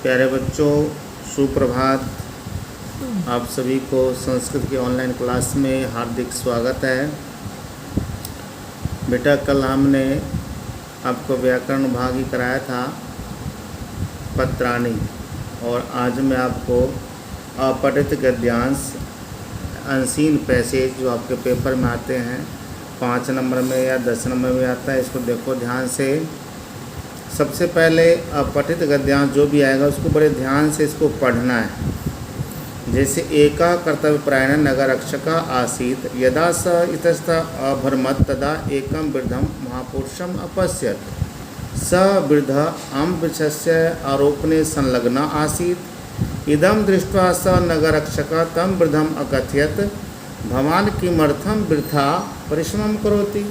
प्यारे बच्चों, सुप्रभात। आप सभी को संस्कृत की ऑनलाइन क्लास में हार्दिक स्वागत है। बेटा, कल हमने आपको व्याकरण भाग ही कराया था पत्राणि, और आज मैं आपको अपठित गद्यांश अनसीन पैसेज जो आपके पेपर में आते हैं 5 नंबर में या 10 नंबर में आता है, इसको देखो ध्यान से। सबसे पहले अपठित गद्यांश जो भी आएगा उसको बड़े ध्यान से इसको पढ़ना है। जैसे एका कर्तव्यपरायण नगरक्षक आसीत् यदा स इतस्तः अभ्रमत् तदा एकं वृद्धं महापुरुषम् अपश्यत्। स वृद्धः अम्बृक्षस्य आरोपणे संलग्न आसीत्। इदं दृष्ट्वा स नगरक्षकः तं वृद्धम् अकथयत्, भवान् किमर्थं वृथा परिश्रमं करोति?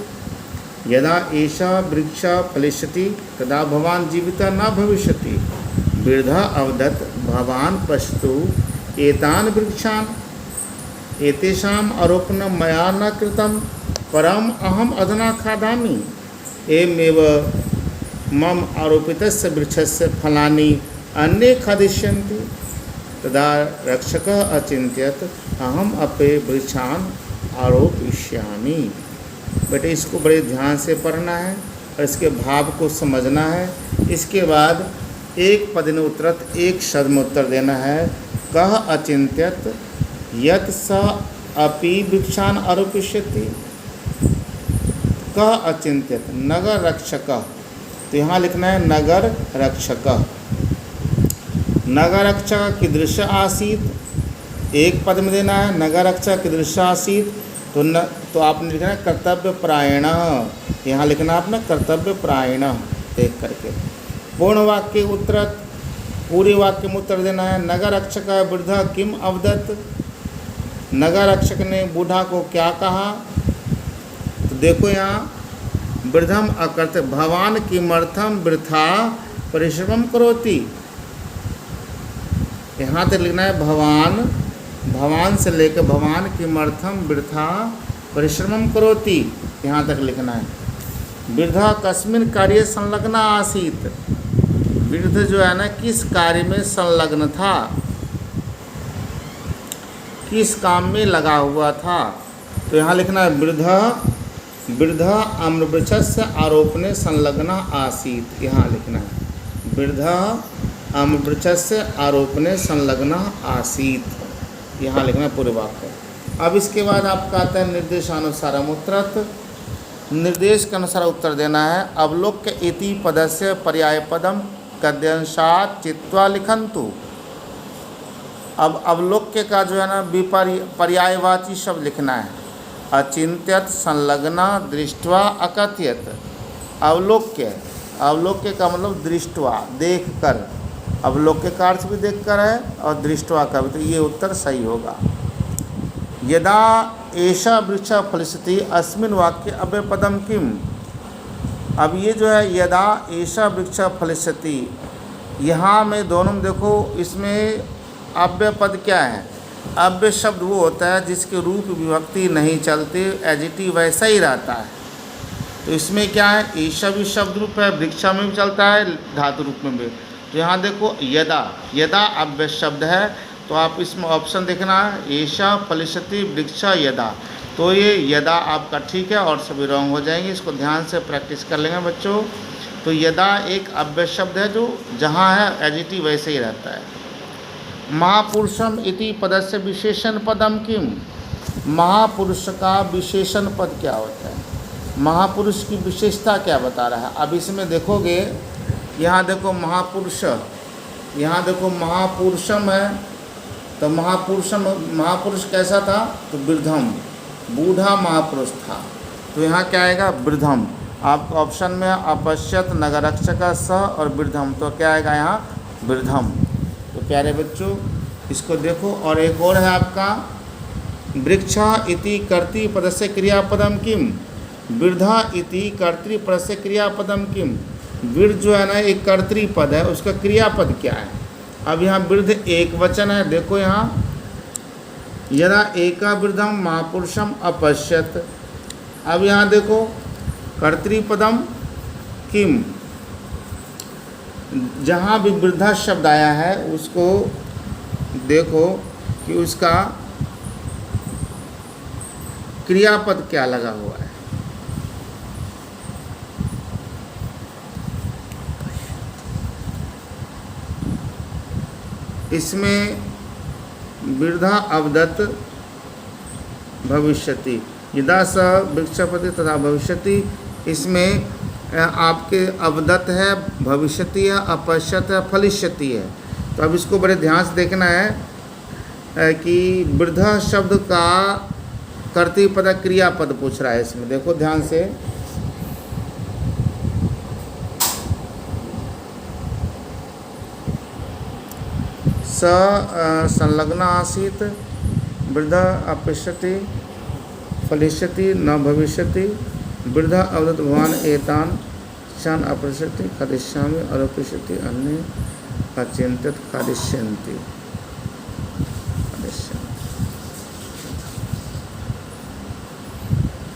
यदा एषा वृक्षा फलिष्यति तदा भवान् जीवितः न भविष्यति। वृद्धः अवदत्, भवान् पश्यतु एतान् वृक्षान्, एतेषाम् आरोपणं मया न कृतं, परम् अहम् अधुना खादामि। एवमेव मम आरोपितस्य वृक्षस्य फलानि अन्ये खादिष्यन्ति। तदा रक्षकः अचिन्त्यत्, अहम् अपि वृक्षान् आरोपयिष्यामि। बेटे, इसको बड़े ध्यान से पढ़ना है और इसके भाव को समझना है। इसके बाद एक पद उत्तरत एक शब्द में उत्तर देना है। कह अचिन्त्यत यत् स अपि वृक्षान् आरोपयिष्यति। कह अचिन्त्यत नगर रक्षक, तो यहाँ लिखना है नगर रक्षक। नगर रक्षक कीदृश आसीत्, एक पद में देना है। नगर रक्षक कीदृश आसीत्, तो आपने लिखना है कर्तव्यपरायण। यहाँ लिखना है आपने कर्तव्यपरायण देख करके। पूर्ण वाक्य उत्तरत, पूरे वाक्य में उत्तर देना है। नगर रक्षक वृद्धा किम अवदत्, नगर रक्षक ने बूढ़ा को क्या कहा? तो देखो यहाँ वृद्धम अकर्त, भवान किमर्थम वृथा परिश्रमम करोति। यहाँ तक लिखना है भवान, भवान से लेकर भवान किमर्थम वृथा परिश्रमम करोति, यहाँ तक लिखना है। वृद्धा कस्मिन् कार्ये संलग्न आसीत्, वृद्ध जो है ना किस कार्य में संलग्न था, किस काम में लगा हुआ था। तो यहाँ लिखना है वृद्धा आम्रवृक्षस्य आरोपणे संलग्न आसीत्। यहाँ लिखना है वृद्धा आम्रवृक्षस्य आरोपणे संलग्न आसीत्। यहाँ लिखना पूरे वाक्य। अब इसके बाद आपका आता है निर्देशानुसारम उत्तरत। निर्देश के अनुसार उत्तर देना है। अवलोक्य इति पदस्य पर्यायपदम गद्यांशात् चित्वा लिखन्तु। अब अवलोक्य का जो है ना पर्यायवाची शब्द लिखना है। अचिन्त्यत, संलग्ना, दृष्ट्वा, अकथयत। अवलोक्य, अवलोक्य का मतलब दृष्ट्वा, देख कर। अवलोक्य का अर्थ भी देख कर है और दृष्ट्वा का भी, तो ये उत्तर सही होगा। यदा एषा वृक्षा फलिष्यति अस्मिन् वाक्ये अव्ययपदम किम। अब ये जो है यदा एषा वृक्षा फलिष्यति, यहाँ में दोनों में देखो इसमें अव्यय पद क्या है? अव्यय शब्द वो होता है जिसके रूप विभक्ति नहीं चलते, एडजेक्टिव वैसा ही रहता है। तो इसमें क्या है, एषा भी शब्द रूप है, वृक्षा में भी चलता है, धातु रूप में भी। तो यहाँ देखो यदा, यदा अव्यय शब्द है, तो आप इसमें ऑप्शन देखना है एषा फलिष्यति वृक्षा यदा। तो ये यदा आपका ठीक है और सभी रॉन्ग हो जाएंगे। इसको ध्यान से प्रैक्टिस कर लेंगे बच्चों। तो यदा एक अव्यय शब्द है जो जहाँ है एडजेक्टिव वैसे ही रहता है। महापुरुषम इति पदस्य विशेषण पदम किम। महापुरुष का विशेषण पद क्या होता है? महापुरुष की विशेषता क्या बता रहा है? अब इसमें देखोगे, यहाँ देखो महापुरुष, यहाँ देखो महापुरुषम है, तो महापुरुष कैसा था? तो वृद्धम, बूढ़ा महापुरुष था। तो यहाँ क्या आएगा? वृद्धम। आपका ऑप्शन में अपश्यत, नगरक्षक, स और वृद्धम, तो क्या आएगा यहाँ? वृद्धम। तो प्यारे बच्चों इसको देखो। और एक और है आपका वृक्षा इति कर्तृपदस्य क्रियापदम किम। वृद्धा इति कर्तृपदस्य क्रियापदम किम। वृद्ध जो है ना एक कर्तृपद है, उसका क्रियापद क्या है? अब यहाँ वृद्ध एक वचन है, देखो यहाँ यदा एका वृद्धम महापुरुषम अपश्यत। अब यहाँ देखो कर्तृपदम किम, जहाँ भी वृद्धा शब्द आया है उसको देखो कि उसका क्रियापद क्या लगा हुआ है। इसमें वृद्धा अवदत् भविष्यति, यदा स वृक्षपति तथा भविष्यति, इसमें आपके अवदत् है, भविष्यति है, अपश्यत है, फलिष्यति है। तो अब इसको बड़े ध्यान से देखना है कि वृद्धा शब्द का कर्तृपद क्रियापद पूछ रहा है इसमें, देखो ध्यान से। स संलग्न आसीत, वृद्धा अपश्यति, फलिष्यति न भविष्यति, वृद्धा अवदत् भवान एतान क्षण अपश्यति खादिष्यामि अरोपश्यति अन्य अचिंतित खादिष्यन्ति।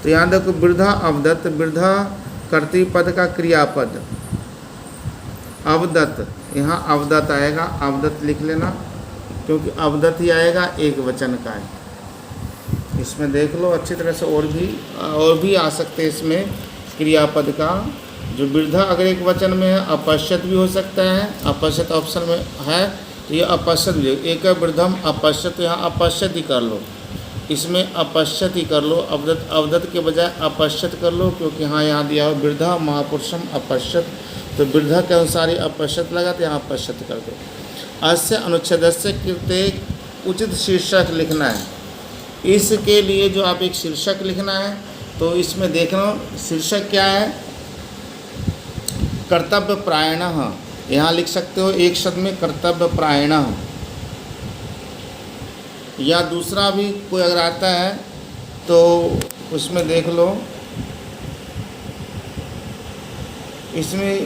तो यहाँ देखो वृद्धा अवदत्, वृद्धा कर्तृपद का क्रियापद अवदत्, यहाँ अवदत् आएगा, अवदत् लिख लेना क्योंकि अवदत् ही आएगा, एक वचन का है। इसमें देख लो अच्छी तरह से, और भी आ सकते हैं इसमें क्रियापद का। जो वृद्धा अगर एक वचन में है, अपश्यत भी हो सकता है, अपश्यत ऑप्शन में है तो ये अपश्यत भी, एक है वृद्धम अपश्यत, तो यहाँ अपश्यत ही कर लो, इसमें अपश्यत ही कर लो, अवदत् के बजाय अपश्यत कर लो क्योंकि यहाँ दिया हो वृद्धा महापुरुषम अपश्यत, तो वृद्धा के अनुसार ही अपश्यत लगा तो यहाँ अपश्यत कर दो। अस्य अनुच्छेदस्य कृते उचित शीर्षक लिखना है, इसके लिए जो आप एक शीर्षक लिखना है तो इसमें देखना शीर्षक क्या है, कर्तव्य प्रायणः, यहाँ लिख सकते हो एक शब्द में कर्तव्य प्रायणः, या दूसरा भी कोई अगर आता है तो उसमें देख लो, इसमें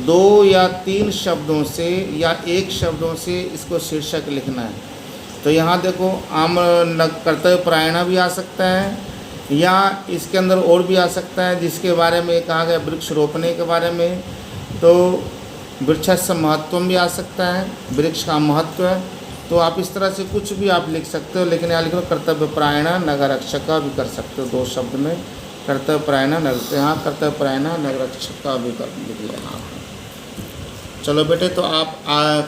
2 या 3 शब्दों से या एक शब्दों से इसको शीर्षक लिखना है। तो यहाँ देखो आम्र कर्तव्य प्रायण भी आ सकता है, या इसके अंदर और भी आ सकता है जिसके बारे में कहा गया वृक्ष रोपने के बारे में, तो वृक्षस्य महत्वम भी आ सकता है, वृक्ष का महत्व है। तो आप इस तरह से कुछ भी आप लिख सकते हो, लेकिन यहाँ लिख लो कर्तव्य प्रायण नगरक्षक भी कर सकते हो, 2 शब्द में कर्तव्य प्रायण नगर, तो यहाँ कर्तव्य प्रायण नगरक्षक भी लिख लेना आप। चलो बेटे, तो आप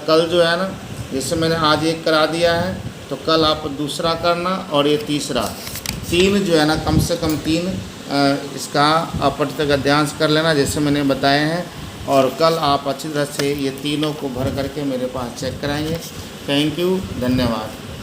कल जो है ना, जैसे मैंने आज एक करा दिया है तो कल आप दूसरा करना, और ये तीसरा 3 जो है ना, कम से कम 3 इसका अपठित गद्यांश कर लेना जैसे मैंने बताए हैं, और कल आप अच्छी तरह से ये तीनों को भर करके मेरे पास चेक कराएंगे। थैंक यू, धन्यवाद।